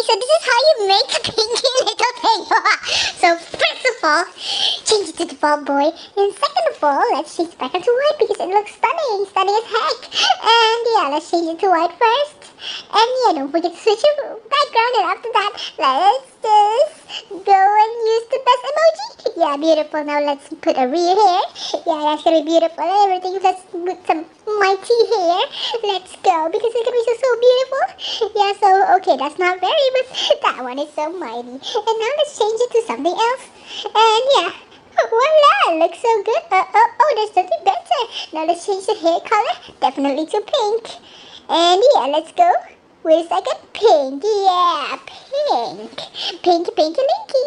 so this is how you make a pinky little thing. So first of all, change it to the ball boy. And second of all, let's change it back into white because it looks stunning. Stunning as heck. And yeah, let's change it to white first. And yeah, don't forget to switch your background. And after that, let's just go and use the best emoji. Yeah, beautiful. Now let's put a rear hair. Yeah, that's gonna be beautiful. Everything. Let's put some mighty hair. Let's go because it's gonna be so beautiful. Yeah, so okay, that's not very, but that one is so mighty. And now let's change it to something else. And yeah, voila, looks so good. Oh, there's something better. Now let's change the hair color, definitely to pink. And yeah, let's go. Wait a second, pink. Yeah, pink. Pinky, pinky, linky.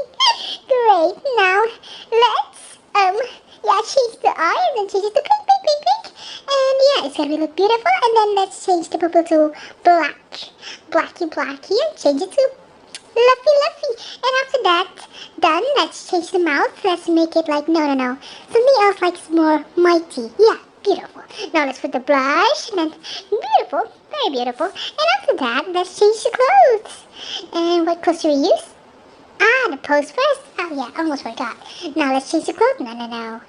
Great. Now let's yeah, change the eye and then change it to pink, pink, pink, pink. And yeah, it's gonna look beautiful. And then let's change the purple to black. Blacky, blacky, and change it to luffy, luffy. And after that, done, let's change the mouth. Let's make it like, no. Something else like more mighty. Yeah, beautiful. Now let's put the blush. And then, beautiful, very beautiful. And after that, let's change the clothes. And what clothes do we use? Ah, the pose first. Oh yeah, almost forgot. Now let's change the clothes. No.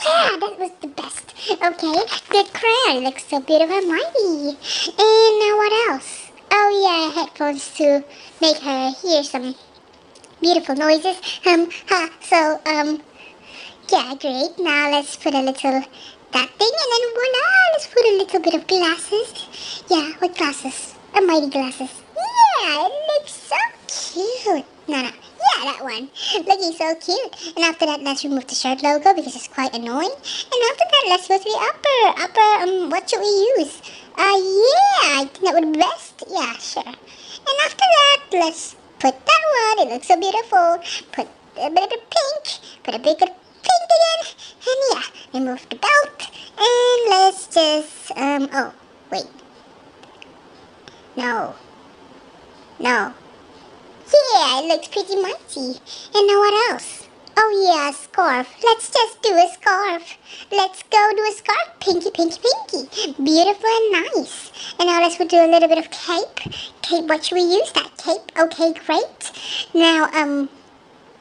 Yeah, that was the best. Okay, the crown looks so beautiful and mighty. And now what else? Oh yeah, headphones to make her hear some beautiful noises. Yeah, great. Now let's put a little that thing, and then voila, let's put a little bit of glasses. Yeah, what glasses? Mighty glasses. Yeah, it looks so cute. No. Yeah, that one. Looking so cute. And after that, let's remove the shirt logo because it's quite annoying. And after that, let's go to the upper, what should we use? Yeah, I think that would be best. Yeah, sure. And after that, let's put that one. It looks so beautiful. Put a bit of pink. Put a bit of pink again. And yeah, remove the belt. And let's just, oh, wait. No. Yeah, it looks pretty mighty. And now what else? Oh yeah, a scarf. Let's just do a scarf. Let's go do a scarf. Pinky, pinky, pinky. Beautiful and nice. And now let's do a little bit of cape. Cape, what should we use? That cape? Okay, great. Now,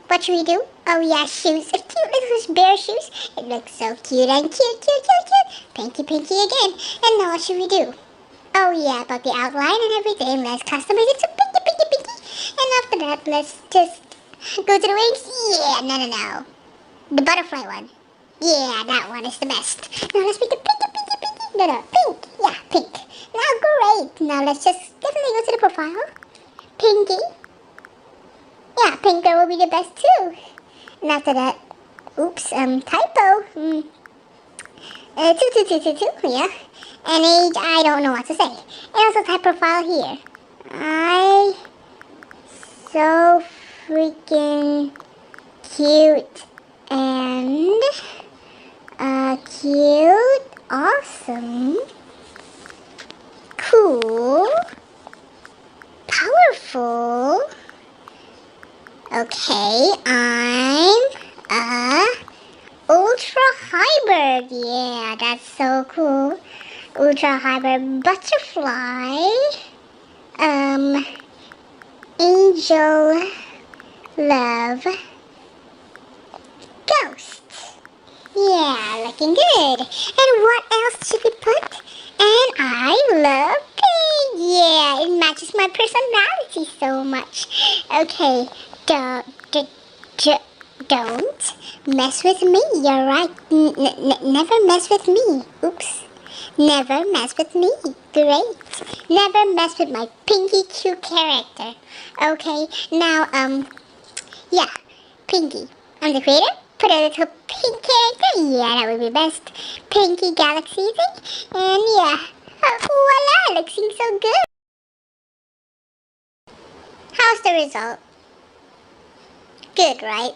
what should we do? Oh yeah, shoes. A cute little bear shoes. It looks so cute and cute. Pinky, pinky again. And now what should we do? Oh yeah, about the outline and everything. Let's customize it to pinky, pinky, pinky. And after that, let's just go to the wings. Yeah, no. The butterfly one. Yeah, that one is the best. Now let's make it pinky, pinky, pinky. No, pink. Yeah, pink. Now great. Now let's just definitely go to the profile. Pinky. Yeah, pink girl will be the best too. And after that, oops, typo. 2222, yeah. And age, I don't know what to say. And also type profile here. So freaking cute and cute, awesome, cool, powerful. Okay, I'm a ultra hybrid. Yeah, that's so cool. Ultra hybrid butterfly. Angel love ghost. Yeah, looking good. And what else should we put? And I love pink. Yeah, it matches my personality so much. Okay, don't mess with me. You're right. Never mess with me. Oops. Never mess with me. Great. Never mess with my Pinky cute character. Okay, now, yeah, Pinky. I'm the creator. Put a little pink character. Yeah, that would be best. Pinky Galaxy thing. And yeah, voila, looking so good. How's the result? Good, right?